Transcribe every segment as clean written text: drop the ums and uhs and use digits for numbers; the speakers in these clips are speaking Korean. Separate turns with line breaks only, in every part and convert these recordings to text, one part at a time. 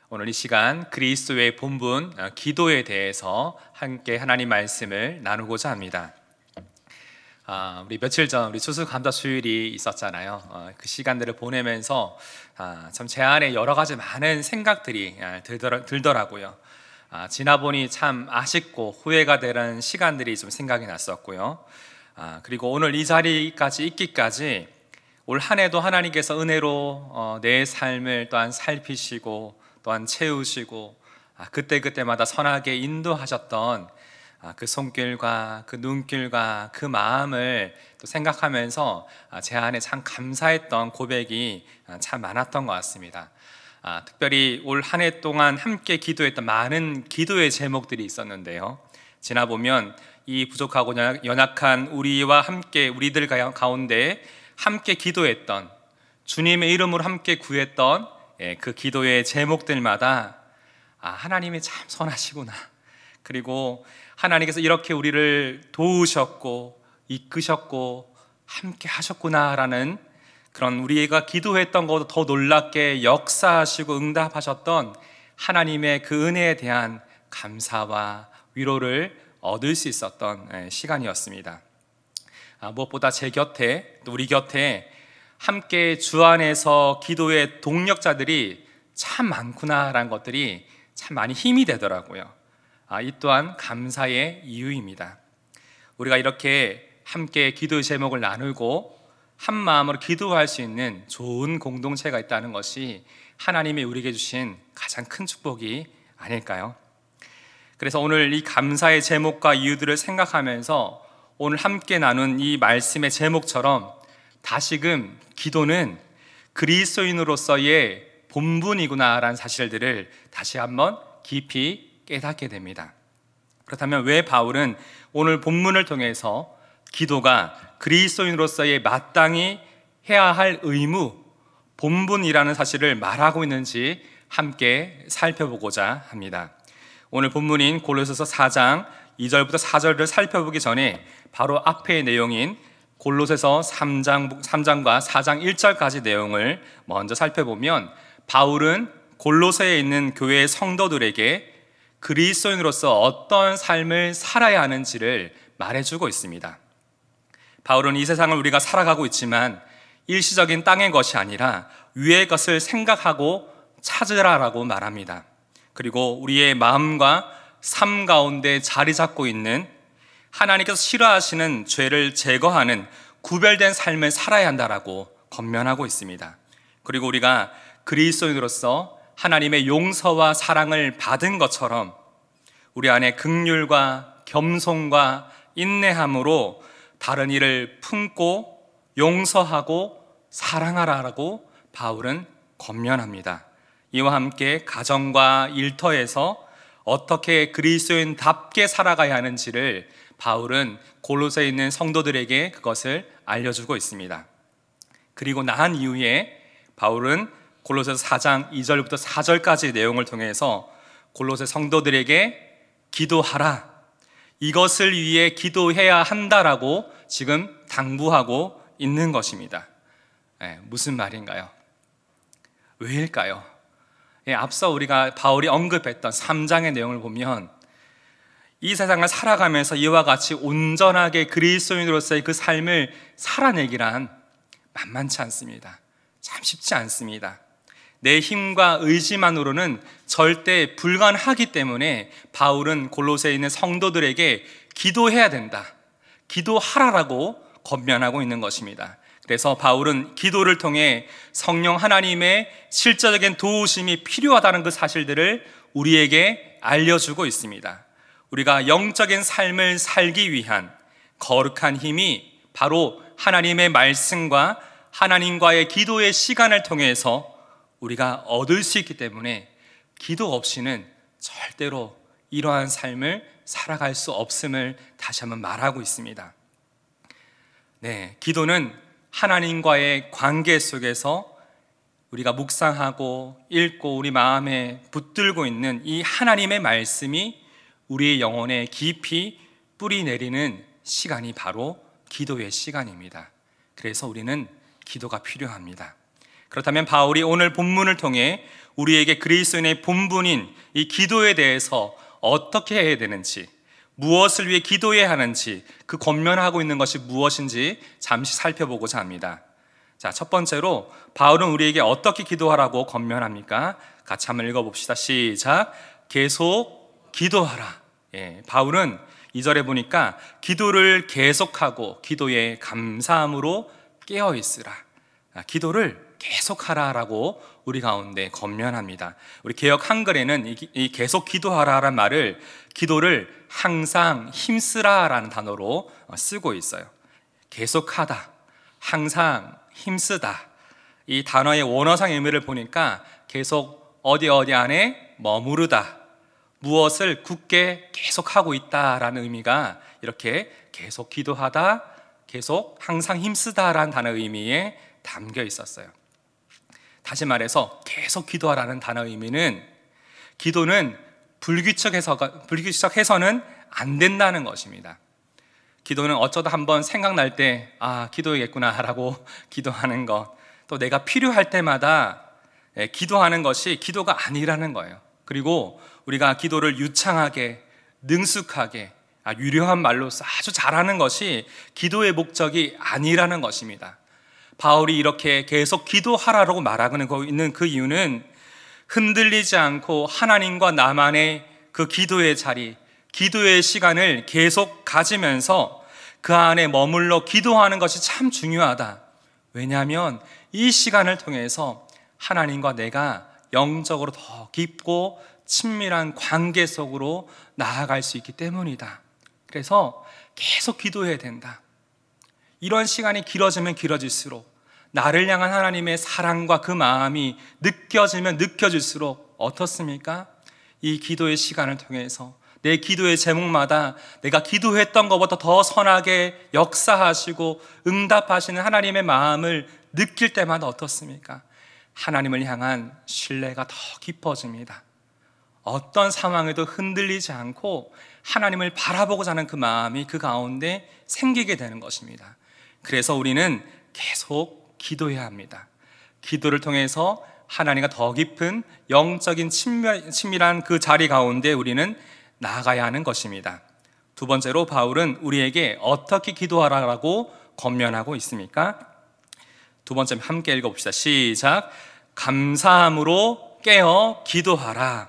오늘 이 시간 그리스도의 본분 기도에 대해서 함께 하나님 말씀을 나누고자 합니다. 우리 며칠 전 우리 추수감사주일이 있었잖아요. 그 시간들을 보내면서 참 제 안에 여러 가지 많은 생각들이 들더라고요. 지나보니 참 아쉽고 후회가 되는 시간들이 좀 생각이 났었고요. 그리고 오늘 이 자리까지 있기까지 올 한 해도 하나님께서 은혜로 내 삶을 또한 살피시고 또한 채우시고 그때그때마다 선하게 인도하셨던 그 손길과 그 눈길과 그 마음을 또 생각하면서 제 안에 참 감사했던 고백이 참 많았던 것 같습니다. 특별히 올 한 해 동안 함께 기도했던 많은 기도의 제목들이 있었는데요, 지나보면 이 부족하고 연약한 우리와 함께 우리들 가운데 함께 기도했던, 주님의 이름으로 함께 구했던 그 기도의 제목들마다 하나님이 참 선하시구나, 그리고 하나님께서 이렇게 우리를 도우셨고 이끄셨고 함께 하셨구나라는 그런 우리가 기도했던 것보다 더 놀랍게 역사하시고 응답하셨던 하나님의 그 은혜에 대한 감사와 위로를 얻을 수 있었던 시간이었습니다. 무엇보다 제 곁에, 또 우리 곁에 함께 주 안에서 기도의 동력자들이 참 많구나라는 것들이 참 많이 힘이 되더라고요. 이 또한 감사의 이유입니다. 우리가 이렇게 함께 기도의 제목을 나누고 한 마음으로 기도할 수 있는 좋은 공동체가 있다는 것이 하나님이 우리에게 주신 가장 큰 축복이 아닐까요? 그래서 오늘 이 감사의 제목과 이유들을 생각하면서 오늘 함께 나눈 이 말씀의 제목처럼 다시금 기도는 그리스도인으로서의 본분이구나라는 사실들을 다시 한번 깊이 깨닫게 됩니다. 그렇다면 왜 바울은 오늘 본문을 통해서 기도가 그리스도인으로서의 마땅히 해야 할 의무, 본분이라는 사실을 말하고 있는지 함께 살펴보고자 합니다. 오늘 본문인 골로새서 4장 2절부터 4절을 살펴보기 전에 바로 앞의 내용인 골로새서 3장과 4장 1절까지 내용을 먼저 살펴보면, 바울은 골로새에 있는 교회의 성도들에게 그리스도인으로서 어떤 삶을 살아야 하는지를 말해주고 있습니다. 바울은 이 세상을 우리가 살아가고 있지만 일시적인 땅의 것이 아니라 위의 것을 생각하고 찾으라라고 말합니다. 그리고 우리의 마음과 삶 가운데 자리 잡고 있는 하나님께서 싫어하시는 죄를 제거하는 구별된 삶을 살아야 한다라고 권면하고 있습니다. 그리고 우리가 그리스도인으로서 하나님의 용서와 사랑을 받은 것처럼 우리 안에 긍휼과 겸손과 인내함으로 다른 이를 품고 용서하고 사랑하라고 바울은 권면합니다. 이와 함께 가정과 일터에서 어떻게 그리스도인답게 살아가야 하는지를 바울은 골로새에 있는 성도들에게 그것을 알려주고 있습니다. 그리고 나한 이후에 바울은 골로새서 4장 2절부터 4절까지 내용을 통해서 골로새 성도들에게 기도하라, 이것을 위해 기도해야 한다라고 지금 당부하고 있는 것입니다. 무슨 말인가요? 왜일까요? 앞서 우리가 바울이 언급했던 3장의 내용을 보면 이 세상을 살아가면서 이와 같이 온전하게 그리스도인으로서의 그 삶을 살아내기란 만만치 않습니다. 참 쉽지 않습니다. 내 힘과 의지만으로는 절대 불가능하기 때문에 바울은 골로새에 있는 성도들에게 기도해야 된다, 기도하라라고 권면하고 있는 것입니다. 그래서 바울은 기도를 통해 성령 하나님의 실제적인 도우심이 필요하다는 그 사실들을 우리에게 알려주고 있습니다. 우리가 영적인 삶을 살기 위한 거룩한 힘이 바로 하나님의 말씀과 하나님과의 기도의 시간을 통해서 우리가 얻을 수 있기 때문에 기도 없이는 절대로 이러한 삶을 살아갈 수 없음을 다시 한번 말하고 있습니다. 기도는 하나님과의 관계 속에서 우리가 묵상하고 읽고 우리 마음에 붙들고 있는 이 하나님의 말씀이 우리의 영혼에 깊이 뿌리 내리는 시간이 바로 기도의 시간입니다. 그래서 우리는 기도가 필요합니다. 그렇다면 바울이 오늘 본문을 통해 우리에게 그리스도인의 본분인 이 기도에 대해서 어떻게 해야 되는지, 무엇을 위해 기도해야 하는지, 그 권면하고 있는 것이 무엇인지 잠시 살펴보고자 합니다. 자, 첫 번째로 바울은 우리에게 어떻게 기도하라고 권면합니까? 같이 한번 읽어봅시다. 시작. 계속 기도하라. 바울은 2절에 보니까 기도를 계속하고 기도에 감사함으로 깨어있으라. 기도를 계속하라라고 우리 가운데 권면합니다. 우리 개역 한글에는 이 계속 기도하라라는 말을 기도를 항상 힘쓰라라는 단어로 쓰고 있어요. 계속하다, 항상 힘쓰다. 이 단어의 원어상 의미를 보니까 계속 어디 안에 머무르다, 무엇을 굳게 계속하고 있다라는 의미가 이렇게 계속 기도하다, 계속 항상 힘쓰다라는 단어 의미에 담겨 있었어요. 다시 말해서 계속 기도하라는 단어 의미는 기도는 불규칙해서는 안 된다는 것입니다. 기도는 어쩌다 한번 생각날 때 기도해야겠구나 라고 기도하는 것, 또 내가 필요할 때마다 기도하는 것이 기도가 아니라는 거예요. 그리고 우리가 기도를 유창하게, 능숙하게, 유려한 말로 아주 잘하는 것이 기도의 목적이 아니라는 것입니다. 바울이 이렇게 계속 기도하라고 말하고 있는 그 이유는 흔들리지 않고 하나님과 나만의 그 기도의 자리, 기도의 시간을 계속 가지면서 그 안에 머물러 기도하는 것이 참 중요하다. 왜냐하면 이 시간을 통해서 하나님과 내가 영적으로 더 깊고 친밀한 관계 속으로 나아갈 수 있기 때문이다. 그래서 계속 기도해야 된다. 이런 시간이 길어지면 길어질수록 나를 향한 하나님의 사랑과 그 마음이 느껴지면 느껴질수록 어떻습니까? 이 기도의 시간을 통해서 내 기도의 제목마다 내가 기도했던 것보다 더 선하게 역사하시고 응답하시는 하나님의 마음을 느낄 때마다 어떻습니까? 하나님을 향한 신뢰가 더 깊어집니다. 어떤 상황에도 흔들리지 않고 하나님을 바라보고자 하는 그 마음이 그 가운데 생기게 되는 것입니다. 그래서 우리는 계속 기도해야 합니다. 기도를 통해서 하나님과 더 깊은 영적인 친밀한 그 자리 가운데 우리는 나아가야 하는 것입니다. 두 번째로 바울은 우리에게 어떻게 기도하라고 권면하고 있습니까? 두 번째 함께 읽어봅시다. 시작. 감사함으로 깨어 기도하라.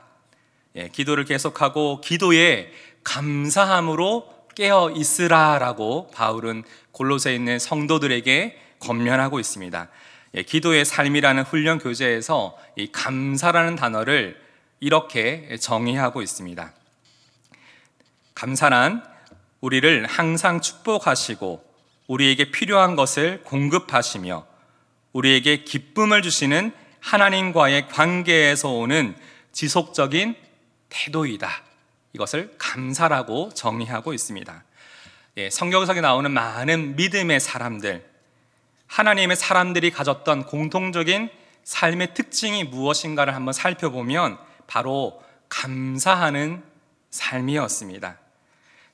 기도를 계속하고 기도에 감사함으로 깨어 있으라라고 바울은 골로새에 있는 성도들에게 권면하고 있습니다. 기도의 삶이라는 훈련 교재에서 이 감사라는 단어를 이렇게 정의하고 있습니다. 감사란 우리를 항상 축복하시고 우리에게 필요한 것을 공급하시며 우리에게 기쁨을 주시는 하나님과의 관계에서 오는 지속적인 태도이다. 이것을 감사라고 정의하고 있습니다. 성경석에 나오는 많은 믿음의 사람들, 하나님의 사람들이 가졌던 공통적인 삶의 특징이 무엇인가를 한번 살펴보면 바로 감사하는 삶이었습니다.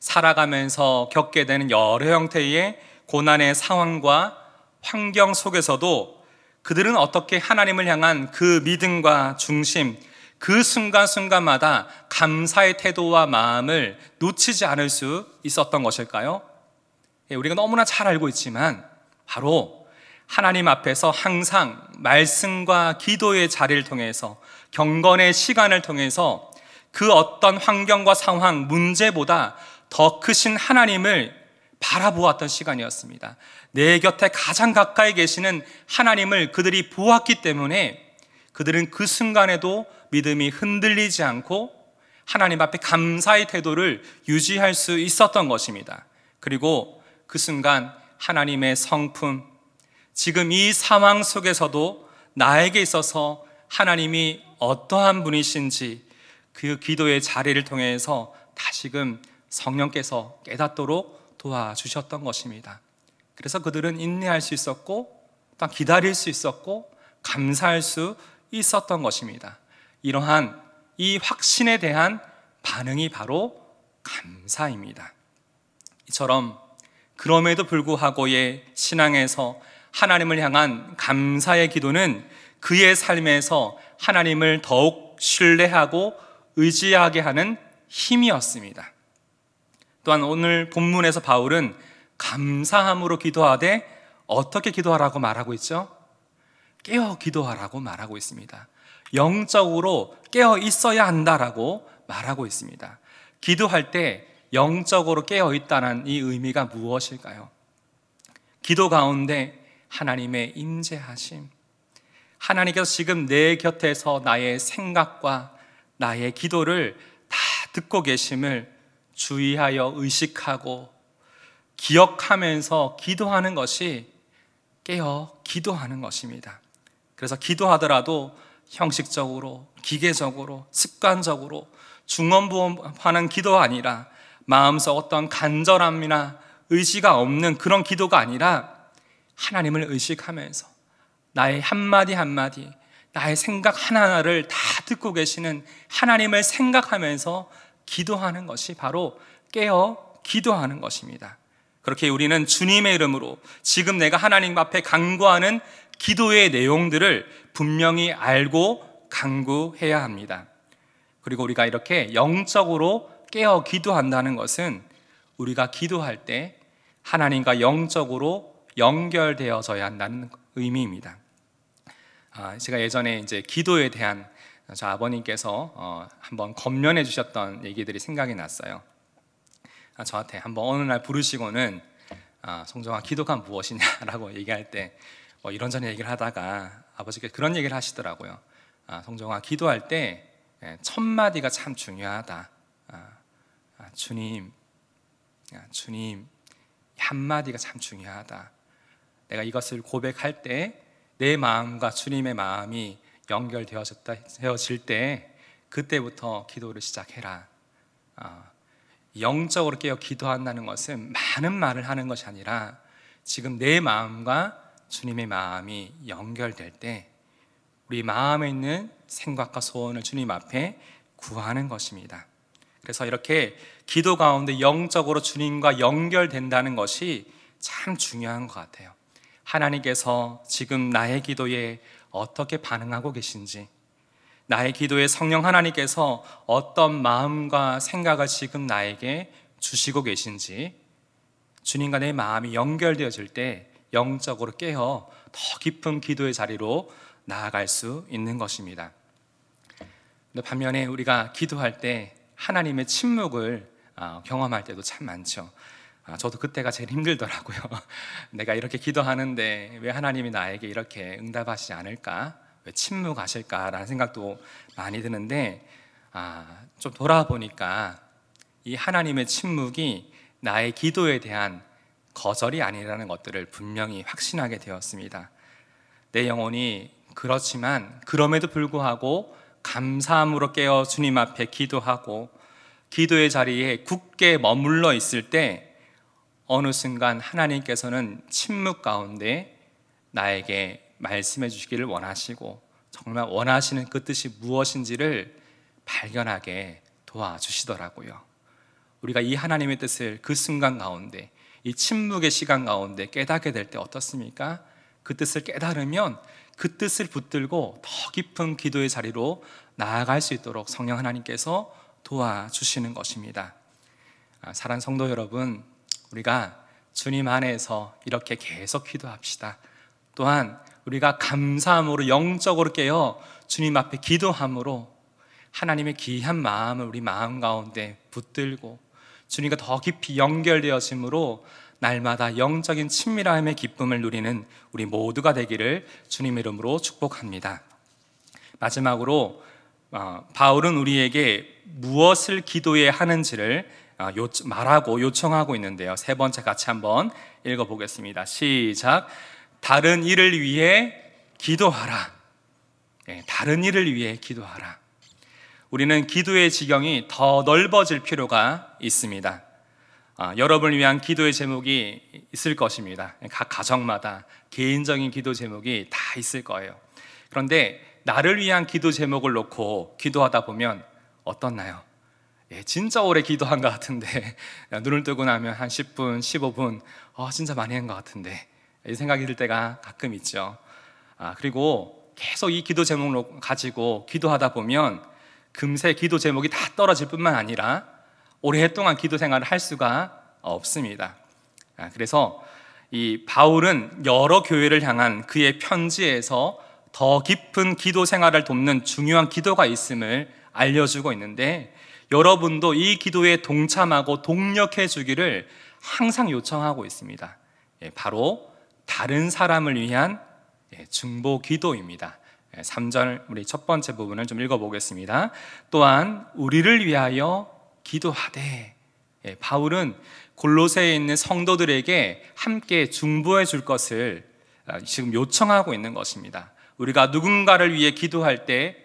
살아가면서 겪게 되는 여러 형태의 고난의 상황과 환경 속에서도 그들은 어떻게 하나님을 향한 그 믿음과 중심, 그 순간순간마다 감사의 태도와 마음을 놓치지 않을 수 있었던 것일까요? 우리가 너무나 잘 알고 있지만 바로 하나님 앞에서 항상 말씀과 기도의 자리를 통해서 경건의 시간을 통해서 그 어떤 환경과 상황, 문제보다 더 크신 하나님을 바라보았던 시간이었습니다. 내 곁에 가장 가까이 계시는 하나님을 그들이 보았기 때문에 그들은 그 순간에도 믿음이 흔들리지 않고 하나님 앞에 감사의 태도를 유지할 수 있었던 것입니다. 그리고 그 순간 하나님의 성품, 지금 이 상황 속에서도 나에게 있어서 하나님이 어떠한 분이신지 그 기도의 자리를 통해서 다시금 성령께서 깨닫도록 도와주셨던 것입니다. 그래서 그들은 인내할 수 있었고 또 기다릴 수 있었고 감사할 수 있었던 것입니다. 이러한 이 확신에 대한 반응이 바로 감사입니다. 이처럼 그럼에도 불구하고의 신앙에서 하나님을 향한 감사의 기도는 그의 삶에서 하나님을 더욱 신뢰하고 의지하게 하는 힘이었습니다. 또한 오늘 본문에서 바울은 감사함으로 기도하되 어떻게 기도하라고 말하고 있죠? 깨어 기도하라고 말하고 있습니다. 영적으로 깨어 있어야 한다라고 말하고 있습니다. 기도할 때 영적으로 깨어 있다는 이 의미가 무엇일까요? 기도 가운데 하나님의 임재하심, 하나님께서 지금 내 곁에서 나의 생각과 나의 기도를 다 듣고 계심을 주의하여 의식하고 기억하면서 기도하는 것이 깨어 기도하는 것입니다. 그래서 기도하더라도 형식적으로, 기계적으로, 습관적으로 중언부언하는 기도가 아니라 마음속 어떤 간절함이나 의지가 없는 그런 기도가 아니라 하나님을 의식하면서 나의 한마디 한마디, 나의 생각 하나하나를 다 듣고 계시는 하나님을 생각하면서 기도하는 것이 바로 깨어 기도하는 것입니다. 그렇게 우리는 주님의 이름으로 지금 내가 하나님 앞에 간구하는 기도의 내용들을 분명히 알고 간구해야 합니다. 그리고 우리가 이렇게 영적으로 깨어 기도한다는 것은 우리가 기도할 때 하나님과 영적으로 연결되어져야 한다는 의미입니다. 제가 예전에 이제 기도에 대한 저 아버님께서 한번 권면해 주셨던 얘기들이 생각이 났어요. 저한테 한번 어느 날 부르시고는 성정아, 기도가 무엇이냐라고 얘기할 때 이런저런 얘기를 하다가 아버지께서 그런 얘기를 하시더라고요. 성정아, 기도할 때 첫 마디가 참 중요하다. 주님 한마디가 참 중요하다. 내가 이것을 고백할 때 내 마음과 주님의 마음이 연결되어질 때 그때부터 기도를 시작해라. 영적으로 깨어 기도한다는 것은 많은 말을 하는 것이 아니라 지금 내 마음과 주님의 마음이 연결될 때 우리 마음에 있는 생각과 소원을 주님 앞에 구하는 것입니다. 그래서 이렇게 기도 가운데 영적으로 주님과 연결된다는 것이 참 중요한 것 같아요. 하나님께서 지금 나의 기도에 어떻게 반응하고 계신지, 나의 기도에 성령 하나님께서 어떤 마음과 생각을 지금 나에게 주시고 계신지, 주님과 내 마음이 연결되어질 때 영적으로 깨어 더 깊은 기도의 자리로 나아갈 수 있는 것입니다. 근데 반면에 우리가 기도할 때 하나님의 침묵을 경험할 때도 참 많죠. 저도 그때가 제일 힘들더라고요. 내가 이렇게 기도하는데 왜 하나님이 나에게 이렇게 응답하시지 않을까? 왜 침묵하실까라는 생각도 많이 드는데 좀 돌아보니까 이 하나님의 침묵이 나의 기도에 대한 거절이 아니라는 것들을 분명히 확신하게 되었습니다. 내 영혼이 그렇지만 그럼에도 불구하고 감사함으로 깨어 주님 앞에 기도하고 기도의 자리에 굳게 머물러 있을 때 어느 순간 하나님께서는 침묵 가운데 나에게 말씀해 주시기를 원하시고 정말 원하시는 그 뜻이 무엇인지를 발견하게 도와주시더라고요. 우리가 이 하나님의 뜻을 그 순간 가운데, 이 침묵의 시간 가운데 깨닫게 될 때 어떻습니까? 그 뜻을 깨달으면 그 뜻을 붙들고 더 깊은 기도의 자리로 나아갈 수 있도록 성령 하나님께서 도와주시는 것입니다. 사랑하는 성도 여러분, 우리가 주님 안에서 이렇게 계속 기도합시다. 또한 우리가 감사함으로 영적으로 깨어 주님 앞에 기도함으로 하나님의 귀한 마음을 우리 마음 가운데 붙들고 주님과 더 깊이 연결되어짐으로 날마다 영적인 친밀함의 기쁨을 누리는 우리 모두가 되기를 주님의 이름으로 축복합니다. 마지막으로 바울은 우리에게 무엇을 기도해야 하는지를 말하고 요청하고 있는데요. 세 번째 같이 한번 읽어보겠습니다. 시작. 다른 일을 위해 기도하라. 다른 일을 위해 기도하라. 우리는 기도의 지경이 더 넓어질 필요가 있습니다. 여러분을 위한 기도의 제목이 있을 것입니다. 각 가정마다 개인적인 기도 제목이 다 있을 거예요. 그런데 나를 위한 기도 제목을 놓고 기도하다 보면 어떻나요? 진짜 오래 기도한 것 같은데 눈을 뜨고 나면 한 10분, 15분 진짜 많이 한 것 같은데 이 생각이 들 때가 가끔 있죠. 그리고 계속 이 기도 제목을 가지고 기도하다 보면 금세 기도 제목이 다 떨어질 뿐만 아니라 오랫동안 기도 생활을 할 수가 없습니다. 그래서 이 바울은 여러 교회를 향한 그의 편지에서 더 깊은 기도 생활을 돕는 중요한 기도가 있음을 알려주고 있는데, 여러분도 이 기도에 동참하고 동력해 주기를 항상 요청하고 있습니다. 바로 다른 사람을 위한 중보 기도입니다. 3절 우리 첫 번째 부분을 좀 읽어보겠습니다. 또한 우리를 위하여 기도하되, 바울은 골로새에 있는 성도들에게 함께 중보해 줄 것을 지금 요청하고 있는 것입니다. 우리가 누군가를 위해 기도할 때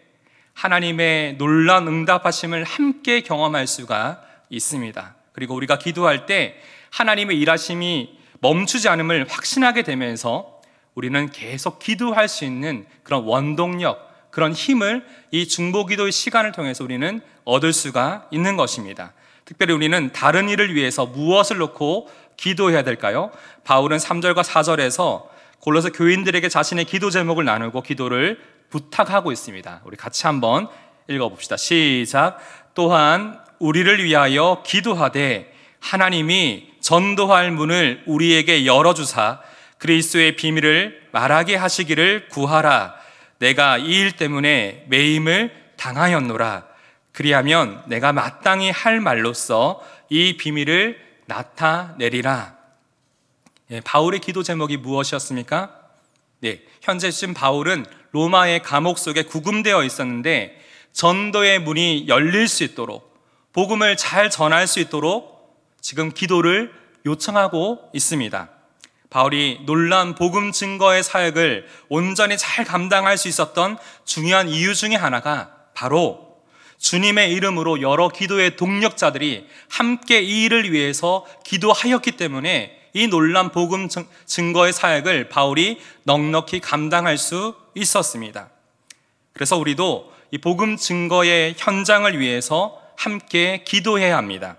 하나님의 놀라운 응답하심을 함께 경험할 수가 있습니다. 그리고 우리가 기도할 때 하나님의 일하심이 멈추지 않음을 확신하게 되면서 우리는 계속 기도할 수 있는 그런 원동력, 그런 힘을 이 중보기도의 시간을 통해서 우리는 얻을 수가 있는 것입니다. 특별히 우리는 다른 일을 위해서 무엇을 놓고 기도해야 될까요? 바울은 3절과 4절에서 골로새 교인들에게 자신의 기도 제목을 나누고 기도를 부탁하고 있습니다. 우리 같이 한번 읽어봅시다. 시작. 또한 우리를 위하여 기도하되 하나님이 전도할 문을 우리에게 열어주사 그리스도의 비밀을 말하게 하시기를 구하라. 내가 이 일 때문에 매임을 당하였노라. 그리하면 내가 마땅히 할 말로써 이 비밀을 나타내리라. 바울의 기도 제목이 무엇이었습니까? 현재 지금 바울은 로마의 감옥 속에 구금되어 있었는데 전도의 문이 열릴 수 있도록, 복음을 잘 전할 수 있도록 지금 기도를 요청하고 있습니다. 바울이 놀라운 복음 증거의 사역을 온전히 잘 감당할 수 있었던 중요한 이유 중에 하나가 바로 주님의 이름으로 여러 기도의 동력자들이 함께 이 일을 위해서 기도하였기 때문에 이 놀라운 복음 증거의 사역을 바울이 넉넉히 감당할 수 있었습니다. 그래서 우리도 이 복음 증거의 현장을 위해서 함께 기도해야 합니다.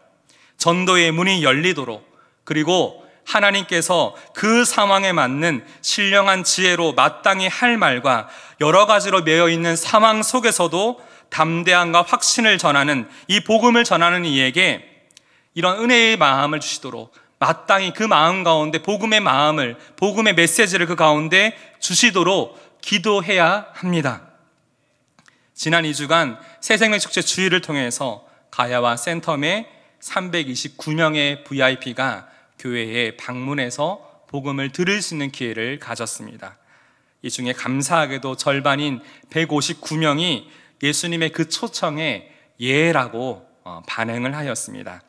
전도의 문이 열리도록, 그리고 하나님께서 그 상황에 맞는 신령한 지혜로 마땅히 할 말과 여러 가지로 매여 있는 상황 속에서도 담대함과 확신을 전하는, 이 복음을 전하는 이에게 이런 은혜의 마음을 주시도록 마땅히 그 마음 가운데 복음의 마음을, 복음의 메시지를 그 가운데 주시도록 기도해야 합니다. 지난 2주간 새생명축제 주일을 통해서 가야와 센텀의 329명의 VIP가 교회에 방문해서 복음을 들을 수 있는 기회를 가졌습니다. 이 중에 감사하게도 절반인 159명이 예수님의 그 초청에 예라고 반응을 하였습니다.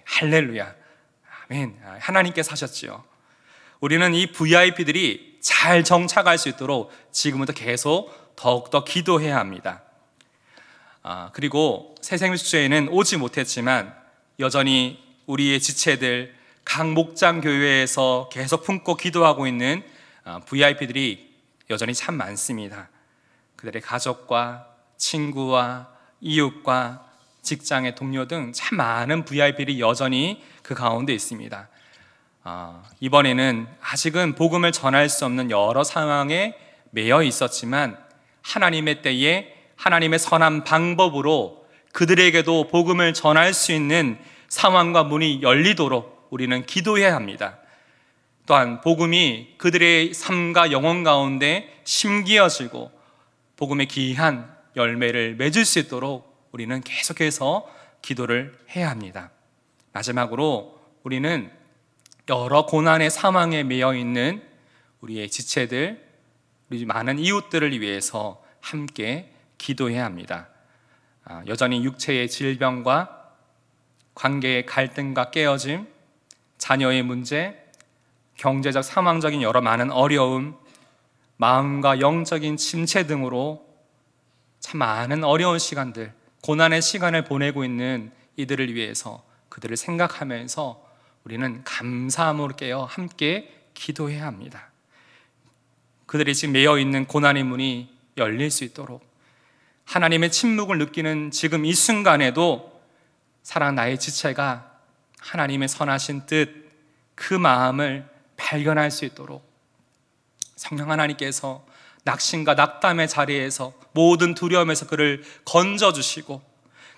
할렐루야, 아멘. 하나님께서 하셨지요. 우리는 이 VIP들이 잘 정착할 수 있도록 지금부터 계속 더욱더 기도해야 합니다. 그리고 새생명축제에는 오지 못했지만 여전히 우리의 지체들, 각 목장 교회에서 계속 품고 기도하고 있는 VIP들이 여전히 참 많습니다. 그들의 가족과 친구와 이웃과 직장의 동료 등 참 많은 VIP들이 여전히 그 가운데 있습니다. 이번에는 아직은 복음을 전할 수 없는 여러 상황에 매여 있었지만 하나님의 때에 하나님의 선한 방법으로 그들에게도 복음을 전할 수 있는 상황과 문이 열리도록 우리는 기도해야 합니다. 또한 복음이 그들의 삶과 영혼 가운데 심기어지고 복음의 귀한 열매를 맺을 수 있도록 우리는 계속해서 기도를 해야 합니다. 마지막으로 우리는 여러 고난의 상황에 매여 있는 우리의 지체들, 우리 많은 이웃들을 위해서 함께 기도해야 합니다. 여전히 육체의 질병과 관계의 갈등과 깨어짐, 자녀의 문제, 경제적 상황적인 여러 많은 어려움, 마음과 영적인 침체 등으로 참 많은 어려운 시간들, 고난의 시간을 보내고 있는 이들을 위해서 그들을 생각하면서 우리는 감사함으로 깨어 함께 기도해야 합니다. 그들이 지금 매여 있는 고난의 문이 열릴 수 있도록, 하나님의 침묵을 느끼는 지금 이 순간에도 사랑 나의 지체가 하나님의 선하신 뜻, 그 마음을 발견할 수 있도록 성령 하나님께서 낙심과 낙담의 자리에서 모든 두려움에서 그를 건져주시고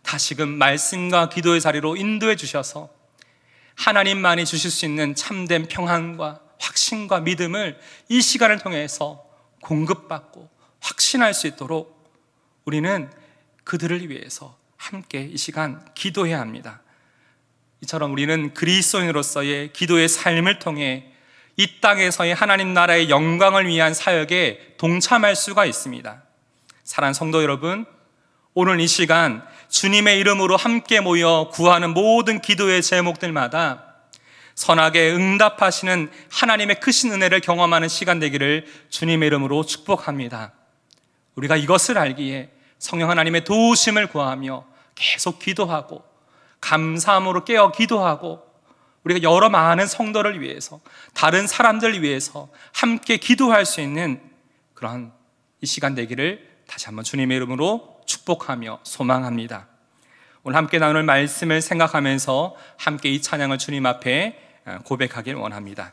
다시금 말씀과 기도의 자리로 인도해 주셔서 하나님만이 주실 수 있는 참된 평안과 확신과 믿음을 이 시간을 통해서 공급받고 확신할 수 있도록 우리는 그들을 위해서 함께 이 시간 기도해야 합니다. 이처럼 우리는 그리스도인으로서의 기도의 삶을 통해 이 땅에서의 하나님 나라의 영광을 위한 사역에 동참할 수가 있습니다. 사랑하는 성도 여러분, 오늘 이 시간 주님의 이름으로 함께 모여 구하는 모든 기도의 제목들마다 선하게 응답하시는 하나님의 크신 은혜를 경험하는 시간 되기를 주님의 이름으로 축복합니다. 우리가 이것을 알기에 성령 하나님의 도우심을 구하며 계속 기도하고 감사함으로 깨어 기도하고 우리가 여러 많은 성도를 위해서 다른 사람들을 위해서 함께 기도할 수 있는 그런 이 시간 되기를 다시 한번 주님의 이름으로 축복하며 소망합니다. 오늘 함께 나눌 말씀을 생각하면서 함께 이 찬양을 주님 앞에 고백하길 원합니다.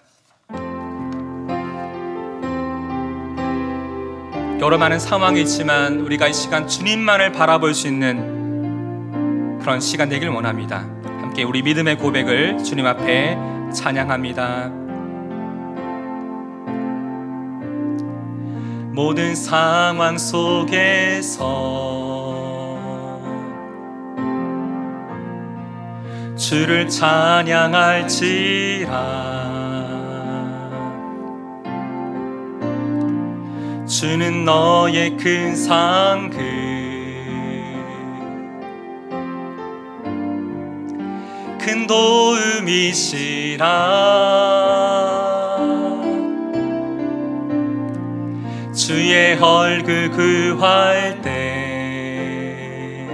여러 많은 상황이 있지만 우리가 이 시간 주님만을 바라볼 수 있는 그런 시간 되길 원합니다. 함께 우리 믿음의 고백을 주님 앞에 찬양합니다. 모든 상황 속에서 주를 찬양할지라. 주는 너의 큰 상급 큰 도움이시라. 주의 얼굴 구할 때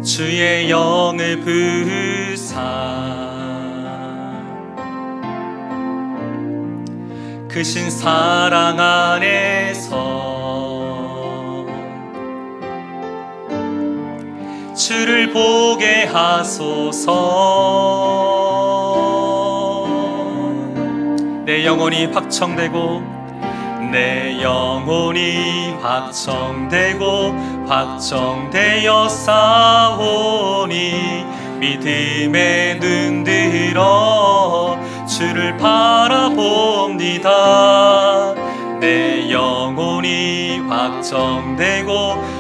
주의 영을 부사 크신 사랑 안에서 주를 보게 하소서. 내 영혼이 확정되고 내 영혼이 확정되어 싸우니 믿음에 눈들어 주를 바라봅니다. 내 영혼이 확정되어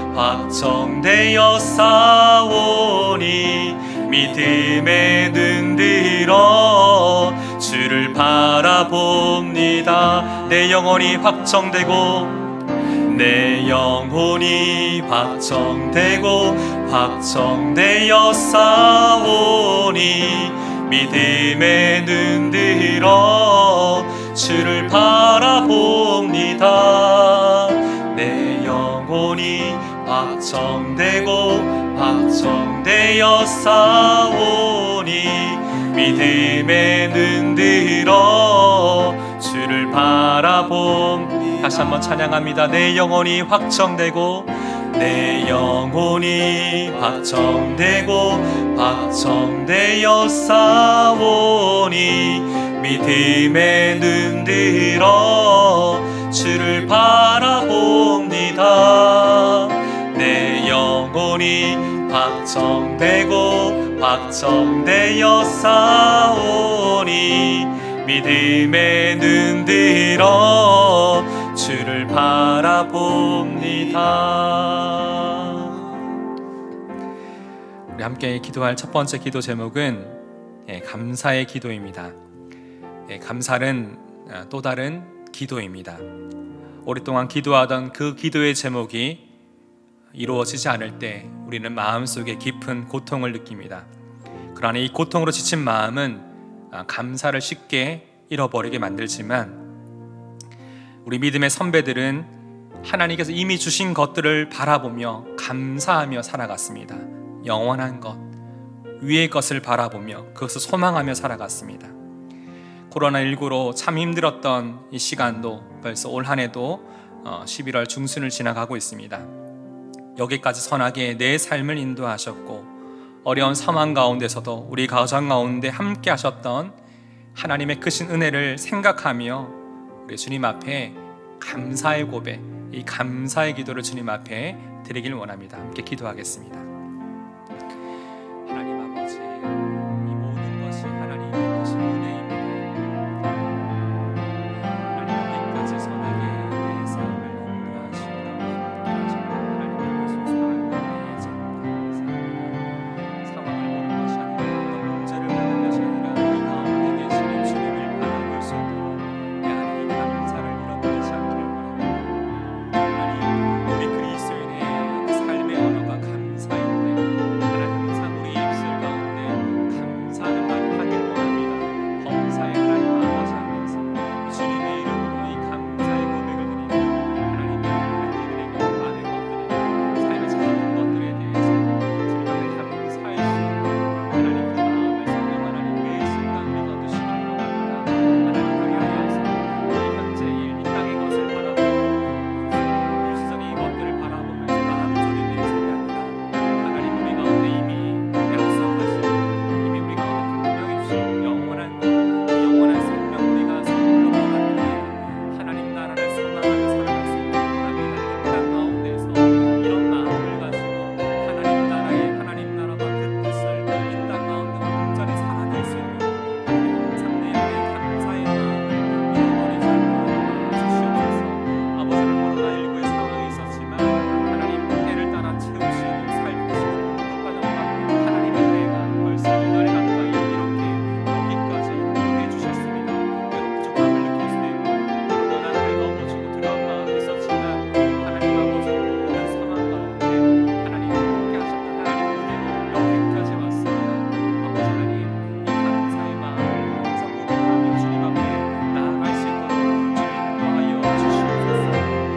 싸우니 믿음에 눈들어 주를 바라봅니다. 내 영혼이 확정되어 싸우니 믿음에 눈들어 주를 바라봅니다. 내 영혼이 확정되어 싸우니 믿음에 눈들어 주를 바라봅니다. 다시 한번 찬양합니다. 내 영혼이 확정되어 싸우니 믿음에 눈들어 주를 바라봅니다. 내 영혼이 확정되어 싸우니 믿음에 눈들어 주를 바라봅니다. 우리 함께 기도할 첫 번째 기도 제목은 감사의 기도입니다. 감사는 또 다른 기도입니다. 오랫동안 기도하던 그 기도의 제목이 이루어지지 않을 때 우리는 마음속에 깊은 고통을 느낍니다. 그러나 이 고통으로 지친 마음은 감사를 쉽게 잃어버리게 만들지만 우리 믿음의 선배들은 하나님께서 이미 주신 것들을 바라보며 감사하며 살아갔습니다. 영원한 것, 위의 것을 바라보며 그것을 소망하며 살아갔습니다. 코로나19로 참 힘들었던 이 시간도 벌써 올 한 해도 11월 중순을 지나가고 있습니다. 여기까지 선하게 내 삶을 인도하셨고 어려운 상황 가운데서도 우리 가정 가운데 함께 하셨던 하나님의 크신 은혜를 생각하며 우리 주님 앞에 감사의 고백, 이 감사의 기도를 주님 앞에 드리길 원합니다. 함께 기도하겠습니다. 하나님 아버지, 이 모든 것이 하나님의 크신 은혜입니다. 하나님 여기까지 선하게 내 삶을 인도하시고 함께하셨다. 하나님의 크신 사랑과 은혜에 참 감사합니다. 상황을 보는 것이 아니라 어떤 문제를 보는 것이 아니라 이 가운데 계시는 주님을 바라볼 수 있도록 내 안에 이 감사를 잃어버리지 않기를 원합니다. 하나님, 우리 그리스도인의 그 삶의 언어가 감사인데 하나님 항상 우리 입술 가운데 감사하는 말을 하길 원합니다. 범사의 하나님 아버지 앞에서 주님의 이름으로 이 감사의 고백을 드리며 하나님 우리들에게 많은 것들이 삶의 작은 것들에 대해서 주님 앞에 감사할 수 있는 하나님 그 마음을 성령 하나님 매 순간 우리가 얻으시길 원합니다. 하나님 그리하여서 이 현재 이 땅의 것을 바라보고 일시적인 것들을 바라보면서 마음 졸이는 삶이 아니라 하나님 우리 가운데 이미 약속하신 이미 우리 가운데 분명히 주신 영원한 것, 이 영원한 생명 우리가 성도로 받기에 하나님 나라를 소망하며 살아갈 수 있는 원합니다. 이 땅 가운데서 이런 마음을 가지고 하나님 나라와 그 뜻을 이 땅 가운데 온전히 살아낼 수 있는 하나님 항상 내 안에 감사의 마음을 잃어버리지 않도록 주시옵소서. 아버지를 코로나19의 상황이 있었지만 하나님 때를 따라 채우시고 살피시고 공급하셨다. 하나님의 은혜가 벌써 2년에 가까이 이렇게 여기까지 인도해 주셨습니다. 때로 부족함을 느낄 수도 있고 또한 나이가 어머지고 두려운 마음이 있었지만 하나님 아버지 모든 상황 가운데 하나님 함께 하셨던 하나님의 은혜로 여기까지 왔습니다. 아버지 하나님 이 감사의 마음을 항상 고백하며 주님 앞에 나아갈 수 있도록 주님 인도하여 주시옵소서.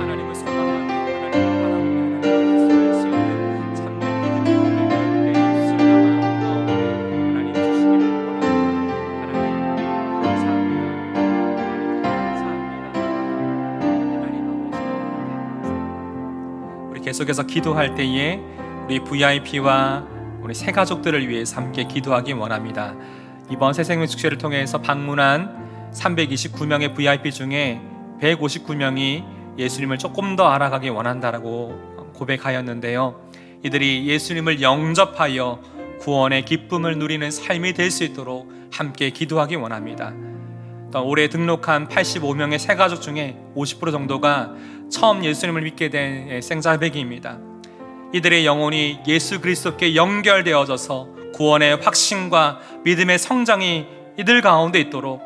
하나님을 소망하며 하나님을 바라보며 하나님을 수할 수 있는 참된 믿음의 고백을 내 입술과 마음 가운데 하나님 주시기를 원합니다. 하나님 감사합니다. 하나님 아버지, 우리 계속해서 기도할 때에 우리 VIP와 우리 새 가족들을 위해서 함께 기도하기 원합니다. 이번 새생명 축제를 통해서 방문한 329명의 VIP 중에 159명이 예수님을 조금 더 알아가기 원한다라고 고백하였는데요. 이들이 예수님을 영접하여 구원의 기쁨을 누리는 삶이 될 수 있도록 함께 기도하기 원합니다. 또 올해 등록한 85명의 새 가족 중에 50% 정도가 처음 예수님을 믿게 된 생자배기입니다. 이들의 영혼이 예수 그리스도께 연결되어져서 구원의 확신과 믿음의 성장이 이들 가운데 있도록,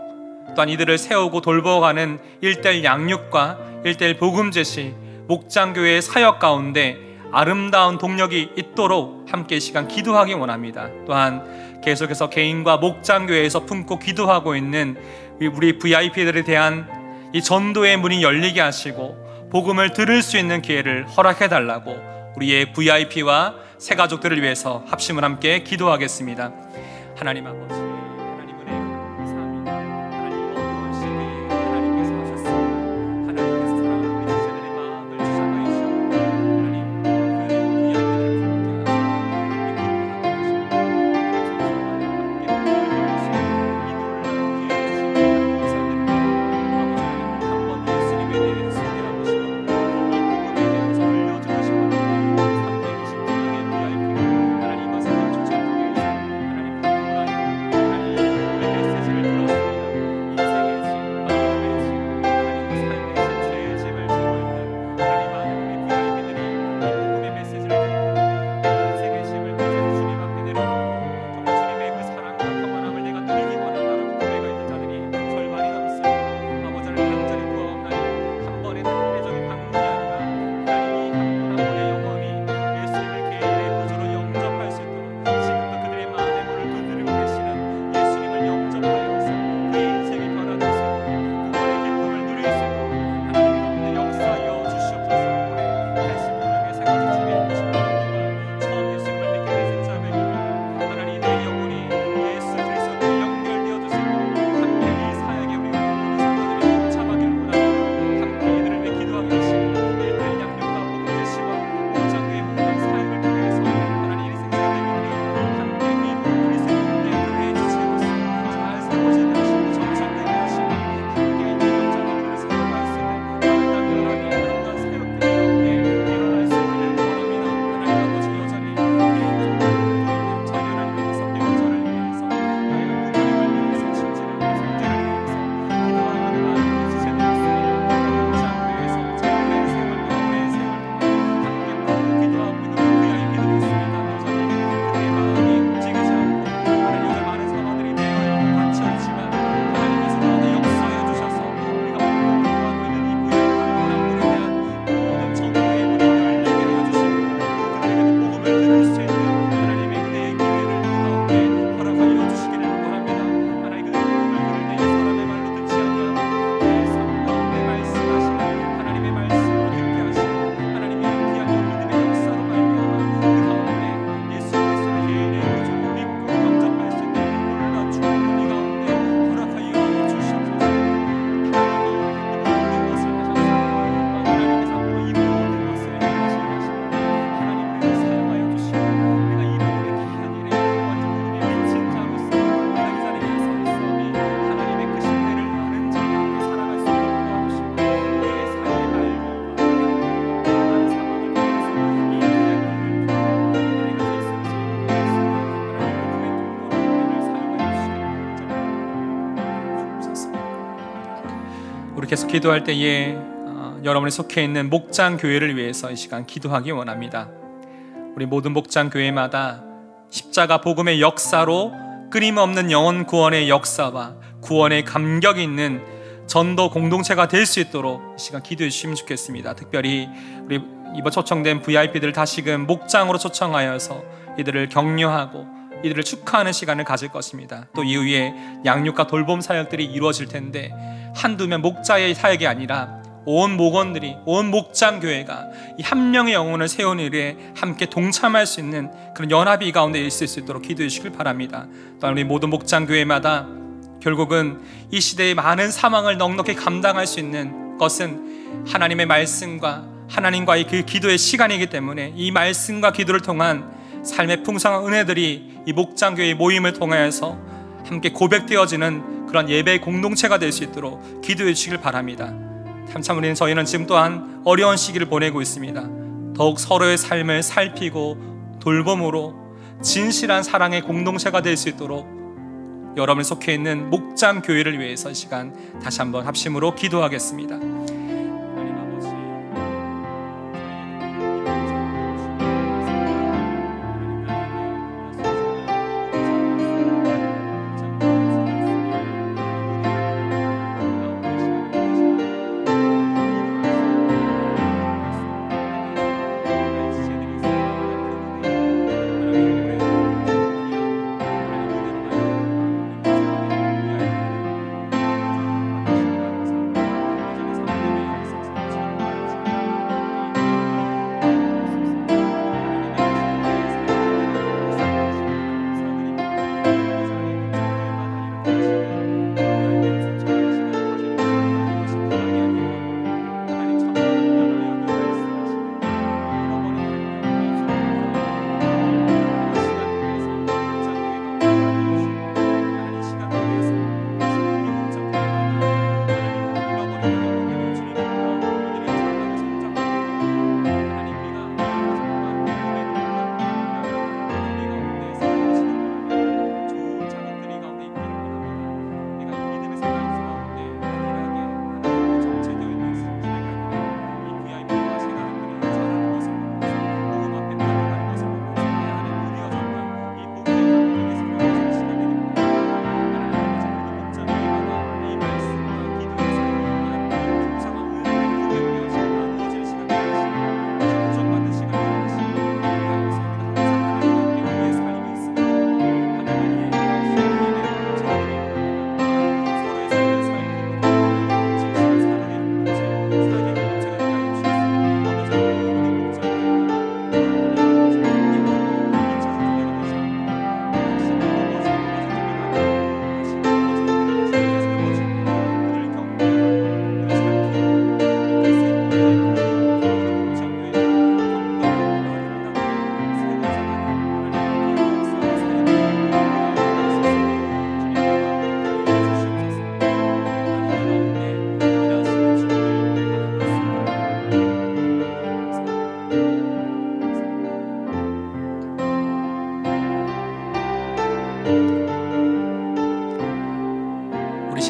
또한 이들을 세우고 돌보아가는 1:1 양육과 1:1 복음 제시 목장교회의 사역 가운데 아름다운 동력이 있도록 함께 이 시간 기도하기 원합니다. 또한 계속해서 개인과 목장교회에서 품고 기도하고 있는 우리 VIP들에 대한 이 전도의 문이 열리게 하시고 복음을 들을 수 있는 기회를 허락해 달라고 우리의 VIP와 새 가족들을 위해서 합심을 함께 기도하겠습니다. 하나님 아버지, 하나님 은혜 감사합니다. 하나님 어려운 시기에 하나님께서 하셨습니다. 하나님께서 사랑하는 우리 제자들의 마음을 주장하여 주셨고 하나님 그 VIP들을 품게 하시고 하나님 기뻐하여 함께 기도를 기회해 주시고 감사드립니다. 아버지 하나님 한번 예수님에 대해서 소개하고 싶었고 이 복음에 대해서 알려주고 싶었고 320명의 VIP가 하나님 이번 생명 축제를 통해서 하나님 방문하여 계속 기도할 때에 여러분이 속해 있는 목장 교회를 위해서 이 시간 기도하기 원합니다. 우리 모든 목장 교회마다 십자가 복음의 역사로 끊임없는 영혼 구원의 역사와 구원의 감격이 있는 전도 공동체가 될 수 있도록 이 시간 기도해 주시면 좋겠습니다. 특별히 우리 이번 초청된 VIP들을 다시금 목장으로 초청하여서 이들을 격려하고 이들을 축하하는 시간을 가질 것입니다. 또 이후에 양육과 돌봄 사역들이 이루어질 텐데 한두 명 목자의 사역이 아니라 온 목원들이, 온 목장교회가 이 한 명의 영혼을 세우는 일에 함께 동참할 수 있는 그런 연합이 이 가운데 있을 수 있도록 기도해 주시길 바랍니다. 또한 우리 모든 목장교회마다 결국은 이 시대의 많은 상황을 넉넉히 감당할 수 있는 것은 하나님의 말씀과 하나님과의 그 기도의 시간이기 때문에 이 말씀과 기도를 통한 삶의 풍성한 은혜들이 이 목장교회의 모임을 통하여서 함께 고백되어지는 그런 예배의 공동체가 될 수 있도록 기도해 주시길 바랍니다. 참 저희는 지금 또한 어려운 시기를 보내고 있습니다. 더욱 서로의 삶을 살피고 돌봄으로 진실한 사랑의 공동체가 될 수 있도록 여러분이 속해 있는 목장교회를 위해서 이 시간 다시 한번 합심으로 기도하겠습니다.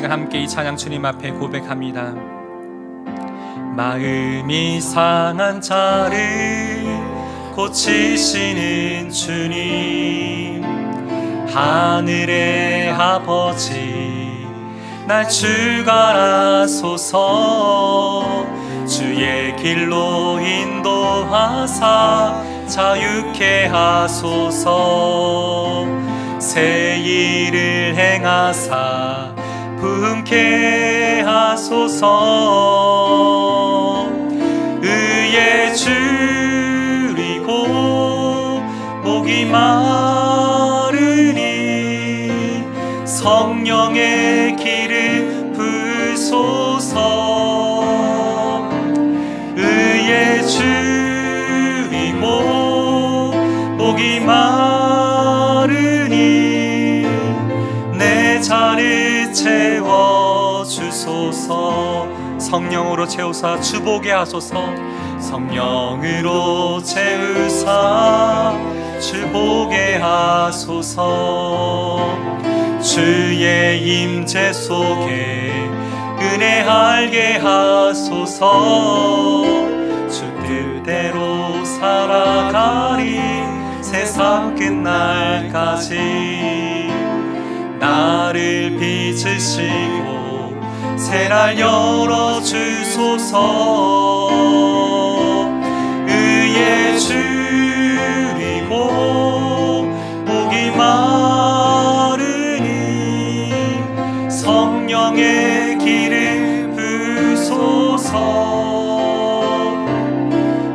함께 이 찬양 주님 앞에 고백합니다. 마음이 상한 자를 고치시는 주님, 하늘의 아버지 날 주관하소서. 주의 길로 인도하사 자유케 하소서. 새 일을 행하사 부흥케 하소서. 의에 줄이고 목이 마르니 성령의 길을 부으소서. 의에 줄이고 목이 마르니 내 잔을 채워주소서. 성령으로 채우사 주보게 하소서. 성령으로 채우사 주보게 하소서. 주의 임재 속에 은혜 알게 하소서. 주 뜻대로 살아가리 세상 끝날까지. 나를 빚으시고 새날 열어주소서. 의에 줄이고 목이 마르니 성령의 기름 부소서.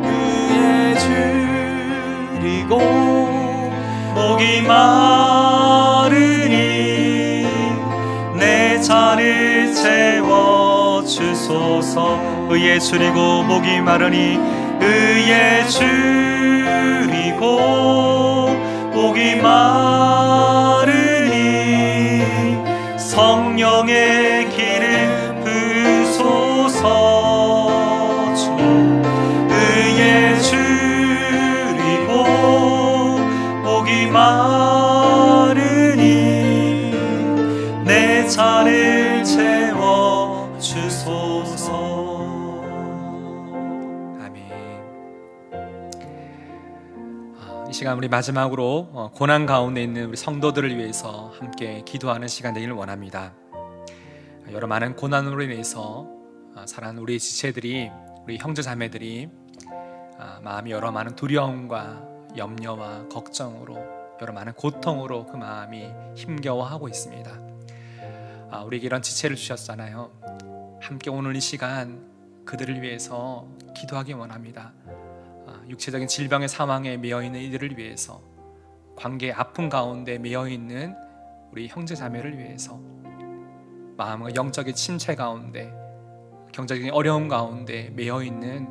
의에 줄이고 목이 마르니 내 잔을 채워주소서. 의에 줄이고 목이 마르니 의에 줄이고 목이 마르니 성령의 기름 부소서. 주 의에 줄이고 목이 마르니 내 잔을 채워주소서. 이 시간 우리 마지막으로 고난 가운데 있는 우리 성도들을 위해서 함께 기도하는 시간 되기를 원합니다. 여러 많은 고난으로 인해서 사랑하는 우리 지체들이, 우리 형제 자매들이 마음이 여러 많은 두려움과 염려와 걱정으로, 여러 많은 고통으로 그 마음이 힘겨워하고 있습니다. 우리에게 이런 지체를 주셨잖아요. 함께 오늘 이 시간 그들을 위해서 기도하기 원합니다. 육체적인 질병의 상황에 매여있는 이들을 위해서, 관계의 아픔 가운데 매여있는 우리 형제 자매를 위해서, 마음과 영적인 침체 가운데, 경제적인 어려움 가운데 매여있는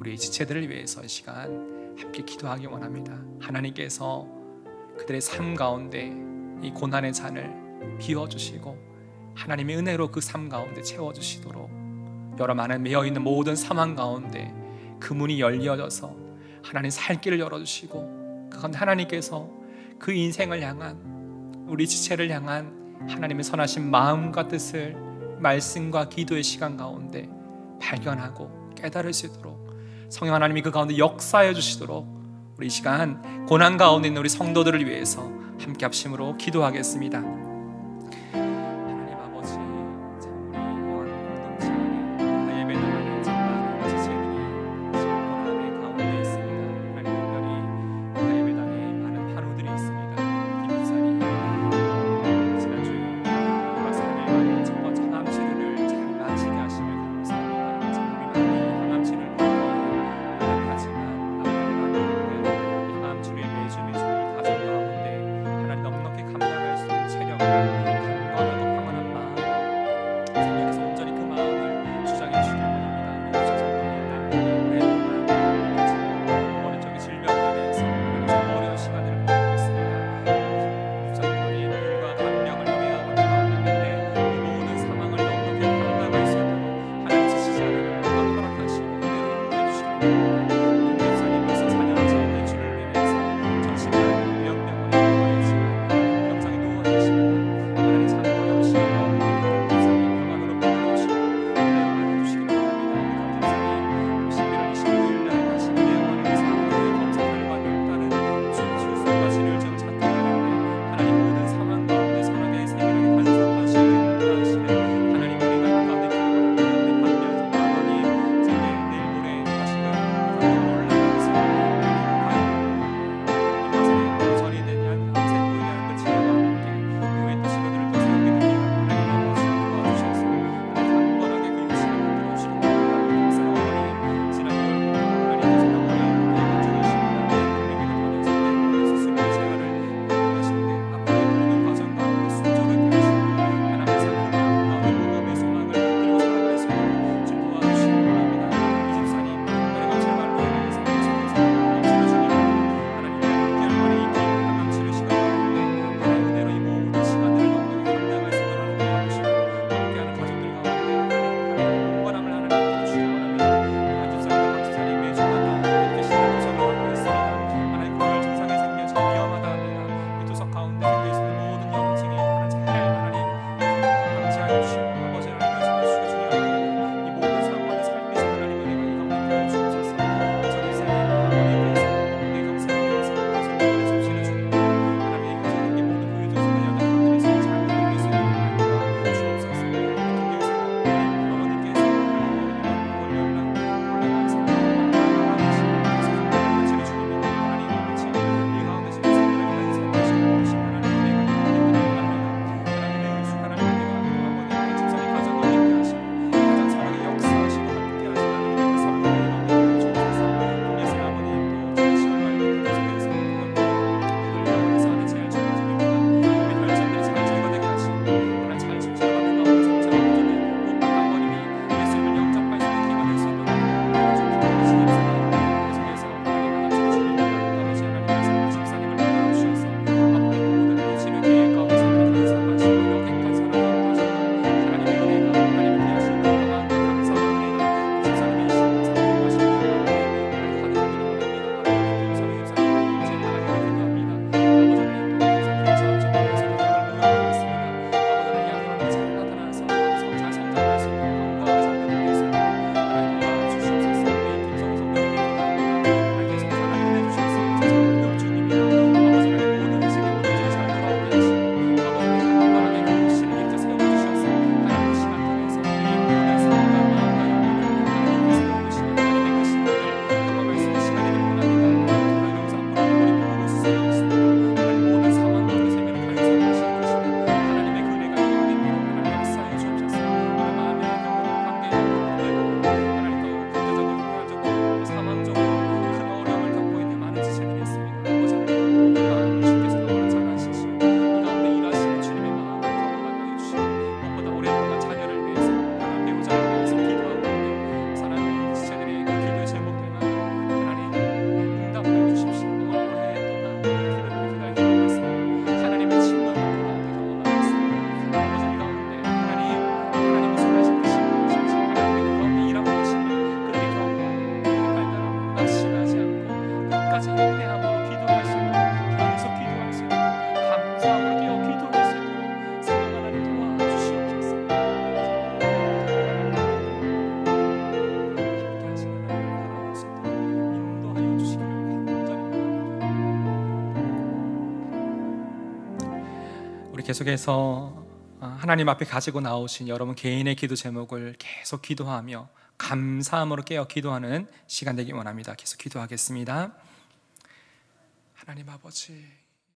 우리 지체들을 위해서 이 시간 함께 기도하기 원합니다. 하나님께서 그들의 삶 가운데 이 고난의 잔을 비워주시고 하나님의 은혜로 그 삶 가운데 채워주시도록, 여러 많은 매여있는 모든 상황 가운데 그 문이 열려져서 하나님 살 길을 열어주시고, 그건 하나님께서 그 인생을 향한, 우리 지체를 향한 하나님의 선하신 마음과 뜻을 말씀과 기도의 시간 가운데 발견하고 깨달을 수 있도록 성령 하나님이 그 가운데 역사해 주시도록, 우리 이 시간 고난 가운데 있는 우리 성도들을 위해서 함께 합심으로 기도하겠습니다. 하나님 아버지, 참 우리 요한 공동체 안에 예배당하는 참 많은 지체들이 지금 고난의 가운데 있습니다. 하나님, 특별히 예배당에 많은 환우들이 있습니다. 김 목사님 지난주 1박 3일 만에 첫 번째 항암 치료를 잘 마치게 하시며 감사합니다. 참 우리 많이 항암 치료를 받고 하지만 항암 치료에 매주 이 가정 가운데 하나님 넉넉히 감당할 수 있는 체력, 인내함으로 기도할 수 있도록 계속 기도할 수 있도록 감사함으로 깨어 기도할 수 있도록 성령 하나님 도와주시옵소서. 함께 하시는 하나님 바라볼 수 있도록 인도하여 주시기를 간절히 바랍니다. 우리 계속해서 하나님 앞에 가지고 나오신 여러분 개인의 기도 제목을 계속 기도하며 감사함으로 깨어 기도하는 시간 되기 원합니다. 계속 기도하겠습니다. 하나님 아버지,